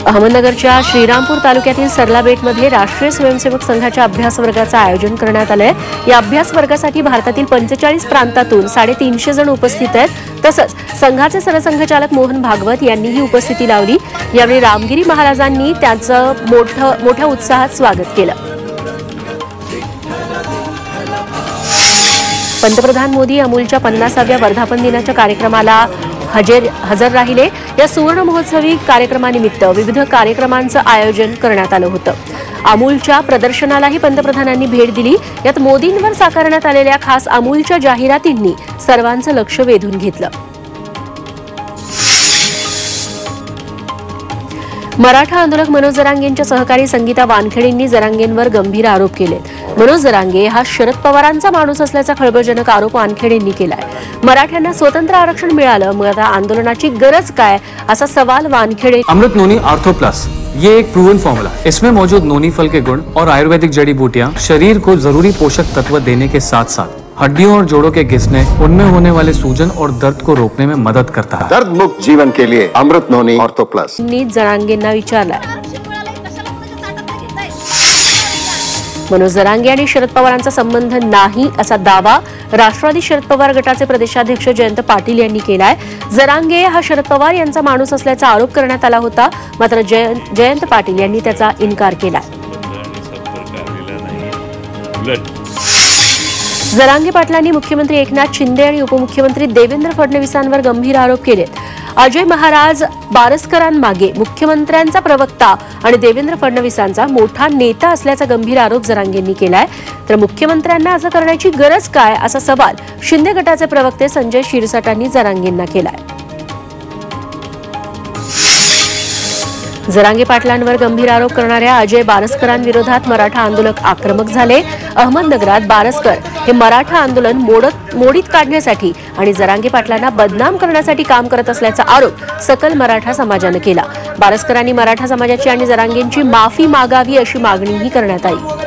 अहमदनगरच्या श्रीरामपूर तालुक्यातील सरलाबेटमध्ये राष्ट्रीय स्वयंसेवक संघाच्या अभ्यास वर्गाचं आयोजन करण्यात आलंय। या अभ्यास वर्गासाठी भारतातील 45 प्रांतातून 350 जण उपस्थित आहेत। तसंच संघाचे सरसंघचालक मोहन भागवत यांनीही उपस्थिती लावली। यावेळी रामगिरी महाराजांनी त्यांचं मोठ्या उत्साहात स्वागत केलं। पंतप्रधान मोदी अमूलच्या 50व्या वर्धापन दिनाच्या कार्यक्रमाला हजर राहिले। या सुवर्ण महोत्सवी कार्यक्रमानिमित्त विविध कार्यक्रमांचं आयोजन करण्यात आलं होतं। अमूलच्या प्रदर्शनालाही पंतप्रधानांनी भेट दिली। यात मोदींवर साकारण्यात आलेल्या खास अमूलच्या जाहिरातींनी सर्वांचं लक्ष वेधून घेतलं। मराठा आंदोलक मनोज जरांगेंच्या सहकारी संगीता वानखेडेंनी जरांगेंवर गंभीर आरोप केले। मनोज जरांगे हा शरद पवारांचा माणूस असल्याचा खळबळजनक आरोप वानखेडेंनी केलाय। मराठ्यांना स्वतंत्र आरक्षण मिळालं, मग आता आंदोलनाची गरज काय, असा सवाल वानखेडे। अमृत नोनी आर्थो प्लस ये एक प्रूवन फॉर्मूला, इसमें मौजूद नोनी फल के गुण और आयुर्वेदिक जड़ी बूटियां शरीर को जरूरी पोषक तत्व देने के साथ साथ हड्डियों और जोड़ों के घिसने, उनमें होने वाले सूजन और दर्द को रोकने में मदद करता है। दर्द मुक्त जीवन के लिए अमृत नोनी आर्थो प्लस। जरांगेंना विचारलाय। मनोज जरांगे आणि शरद पवारांचा संबंध नाही असा दावा राष्ट्रवादी शरद पवार गटाचे प्रदेशाध्यक्ष जयंत पाटील यांनी केलाय। जरांगे हा शरद पवार यांचा माणूस असल्याचा आरोप करण्यात आला होता, मात्र जयंत पाटील यांनी त्याचा इन्कार केलाय। जरांगे पाटलांनी मुख्यमंत्री एकनाथ शिंदे आणि उपमुख्यमंत्री देवेंद्र फडणवीसांवर गंभीर आरोप केलेत। अजय महाराज बारस्करांमागे मुख्यमंत्र्यांचा प्रवक्ता आणि देवेंद्र फडणवीसांचा मोठा नेता असल्याचा गंभीर आरोप जरांगेंनी केलाय। तर मुख्यमंत्र्यांना असं करण्याची गरज काय, असा सवाल शिंदे गटाचे प्रवक्ते संजय शिरसाटांनी जरांगेंना केलाय। जरांगे पाटलांवर गंभीर आरोप करणाऱ्या अजय बारस्करांविरोधात मराठा आंदोलक आक्रमक झाले। अहमदनगरात बारस्कर हे मराठा आंदोलन मोडीत काढण्यासाठी आणि जरांगे पाटलांना बदनाम करण्यासाठी काम करत असल्याचा आरोप सकल मराठा समाजाने केला। बारस्करांनी मराठा समाजाची आणि जरांगेंची माफी मागावी अशी मागणीही करण्यात आली।